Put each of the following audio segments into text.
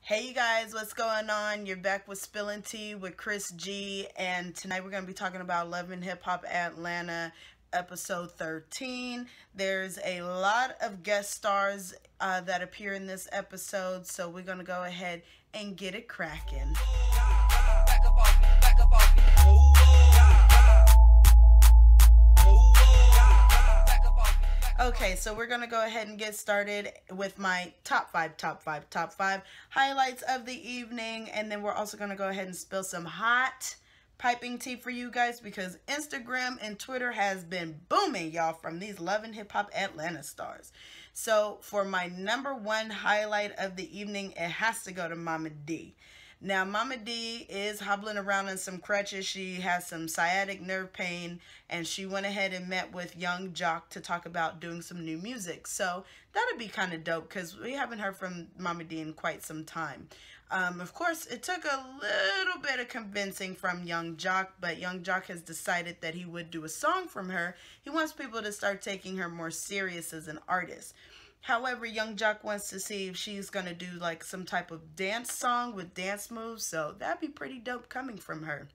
Hey you guys, what's going on? You're back with Spillin' Tea with Chris G, and tonight we're going to be talking about Love and Hip Hop Atlanta episode 13. There's a lot of guest stars that appear in this episode, so we're going to go ahead and get it cracking. Okay, so we're gonna go ahead and get started with my top five highlights of the evening, and then we're also gonna go ahead and spill some hot piping tea for you guys because Instagram and Twitter has been booming, y'all, from these Love and Hip Hop Atlanta stars. So for my number one highlight of the evening, it has to go to Mama D. Now, Mama D is hobbling around on some crutches. She has some sciatic nerve pain, and she went ahead and met with Young Jock to talk about doing some new music. So that'd be kind of dope because we haven't heard from Mama D in quite some time. Of course, it took a little bit of convincing from Young Jock, but Young Jock has decided that he would do a song from her. He wants people to start taking her more serious as an artist. However, Young Jock wants to see if she's going to do like some type of dance song with dance moves. So that'd be pretty dope coming from her.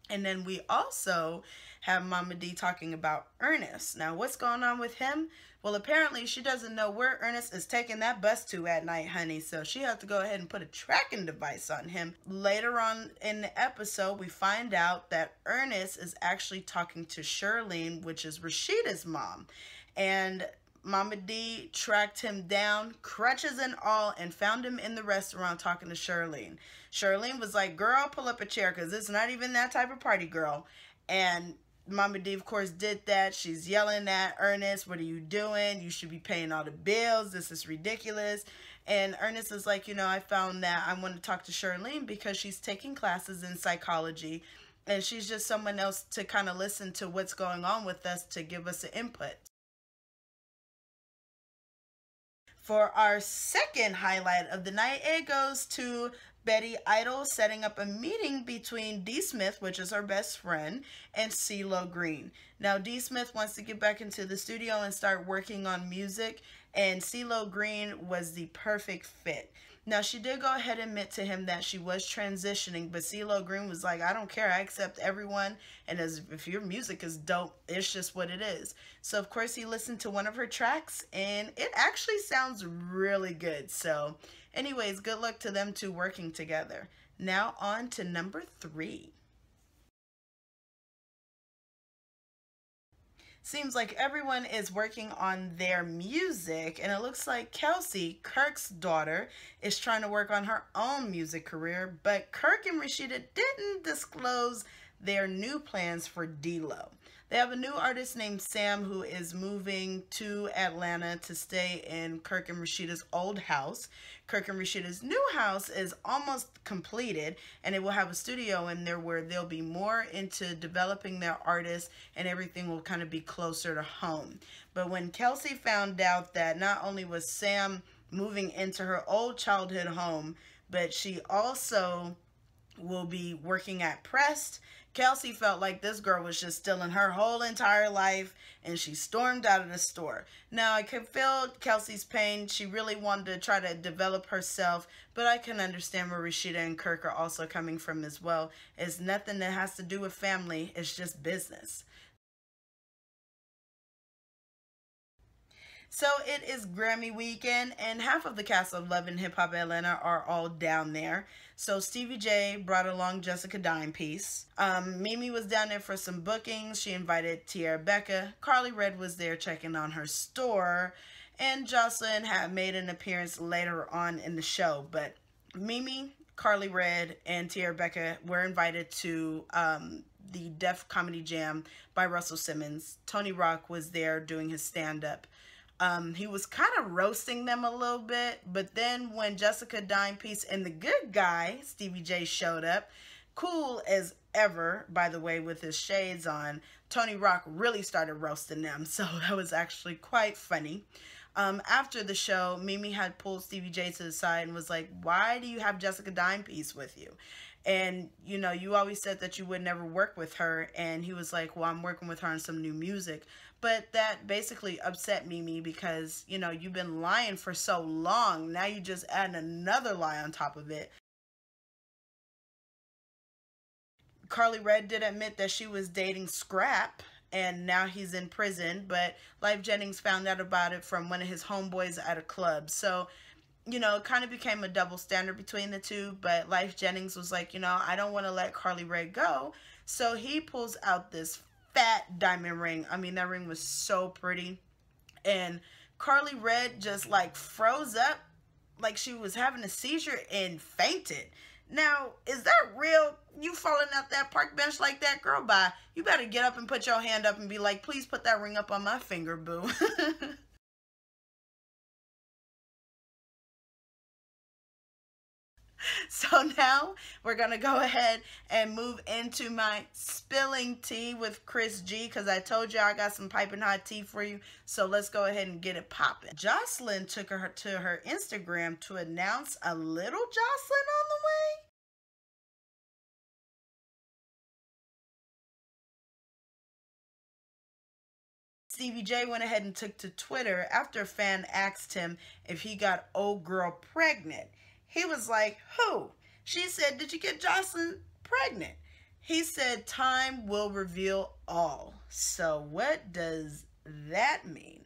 And then we also have Mama D talking about Ernest. Now, what's going on with him? Well, apparently she doesn't know where Ernest is taking that bus to at night, honey. So she has to go ahead and put a tracking device on him. Later on in the episode, we find out that Ernest is actually talking to Shirlene, which is Rashida's mom. And Mama D tracked him down, crutches and all, and found him in the restaurant talking to Shirlene. Shirlene was like, girl, pull up a chair because it's not even that type of party, girl. And Mama D, of course, did that. She's yelling at Ernest, what are you doing? You should be paying all the bills. This is ridiculous. And Ernest is like, I found that I want to talk to Shirlene because she's taking classes in psychology. And she's just someone else to kind of listen to what's going on with us to give us an input. For our second highlight of the night, it goes to Betty Idol setting up a meeting between D. Smith, which is her best friend, and CeeLo Green. Now, D. Smith wants to get back into the studio and start working on music, and CeeLo Green was the perfect fit. Now, she did go ahead and admit to him that she was transitioning, but CeeLo Green was like, I don't care, I accept everyone, and if your music is dope, it's just what it is. So, of course, he listened to one of her tracks, and it actually sounds really good. So, anyways, good luck to them two working together. Now, on to number 3. Seems like everyone is working on their music, and it looks like Kelsey, Kirk's daughter, is trying to work on her own music career, but Kirk and Rashida didn't disclose their new plans for D-Lo. They have a new artist named Sam who is moving to Atlanta to stay in Kirk and Rashida's old house. Kirk and Rashida's new house is almost completed, and it will have a studio in there where they'll be more into developing their artists, and everything will kind of be closer to home. But when Kelsey found out that not only was Sam moving into her old childhood home, but she also will be working at Prest, Kelsey felt like this girl was just stealing her whole entire life, and she stormed out of the store. Now, I could feel Kelsey's pain. She really wanted to try to develop herself, but I can understand where Rashida and Kirk are also coming from as well. It's nothing that has to do with family. It's just business. So it is Grammy weekend, and half of the cast of Love and Hip Hop Atlanta are all down there. So Stevie J brought along Jessica Dimepiece. Mimi was down there for some bookings. She invited Tierra Becca. Carly Red was there checking on her store. And Jocelyn had made an appearance later on in the show. But Mimi, Carly Red, and Tierra Becca were invited to the Def Comedy Jam by Russell Simmons. Tony Rock was there doing his stand-up. He was kind of roasting them a little bit, but then when Jessica Dimepiece and the good guy, Stevie J, showed up, cool as ever, by the way, with his shades on, Tony Rock really started roasting them, so that was actually quite funny. After the show, Mimi had pulled Stevie J to the side and was like, why do you have Jessica Dimepiece with you? And, you know, you always said that you would never work with her. And he was like, well, I'm working with her on some new music. But that basically upset Mimi because, you know, you've been lying for so long. Now you just add another lie on top of it. Carly Red did admit that she was dating Scrap, and now he's in prison, but Life Jennings found out about it from one of his homeboys at a club. So, you know, it kind of became a double standard between the two, but Life Jennings was like, you know, I don't want to let Carly Red go. So he pulls out this fat diamond ring. I mean, that ring was so pretty. And Carly Red just like froze up like she was having a seizure and fainted. Now, is that real? You falling out that park bench like that? Girl, bye. You better get up and put your hand up and be like, please put that ring up on my finger, boo. So now we're going to go ahead and move into my spilling tea with Chris G, because I told you I got some piping hot tea for you. So let's go ahead and get it popping. Jocelyn took her to her Instagram to announce a little Jocelyn on the way. Stevie J went ahead and took to Twitter after a fan asked him if he got old girl pregnant. He was like, who? She said, did you get Jocelyn pregnant? He said, time will reveal all. So what does that mean?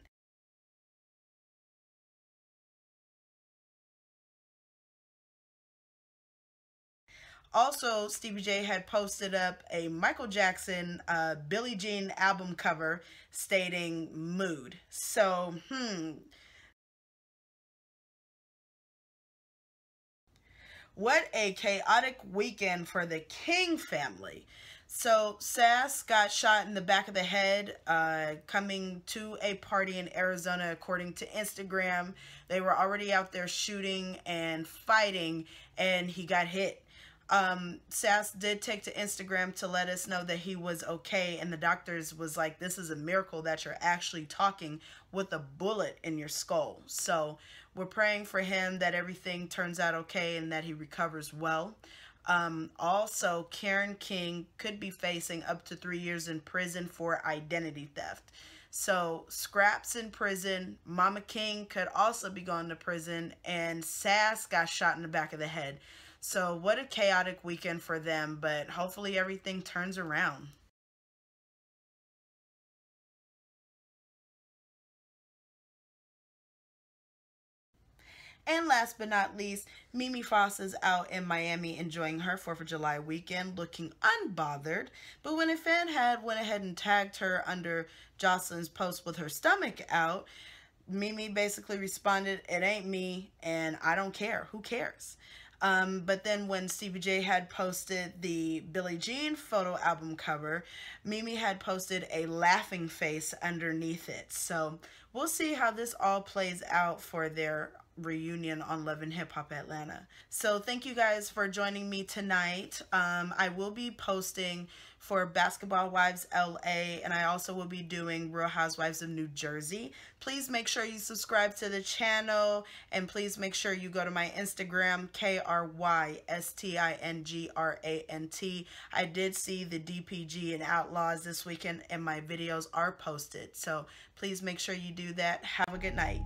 Also, Stevie J had posted up a Michael Jackson Billie Jean album cover stating mood. So, what a chaotic weekend for the King family. So, Sass got shot in the back of the head coming to a party in Arizona, according to Instagram. They were already out there shooting and fighting, and he got hit. Sass did take to Instagram to let us know that he was okay, and the doctors was like, this is a miracle that you're actually talking with a bullet in your skull. So we're praying for him that everything turns out okay and that he recovers well. Also, Karen King could be facing up to 3 years in prison for identity theft. So Scraps in prison, Mama King could also be going to prison, and Sass got shot in the back of the head. So what a chaotic weekend for them, but hopefully everything turns around. And last but not least, Mimi Foss is out in Miami enjoying her 4th of July weekend, looking unbothered. But when a fan had went ahead and tagged her under Jocelyn's post with her stomach out, Mimi basically responded, it ain't me and I don't care. Who cares? But then when Stevie J had posted the Billie Jean photo album cover, Mimi had posted a laughing face underneath it. So we'll see how this all plays out for their reunion on Love and Hip Hop Atlanta. So thank you guys for joining me tonight. I will be posting for Basketball Wives LA, and I also will be doing Real Housewives of New Jersey. Please make sure you subscribe to the channel, and please make sure you go to my Instagram, KRYSTINGRANT. I did see the DPG and Outlaws this weekend, and my videos are posted. So please make sure you do that. Have a good night.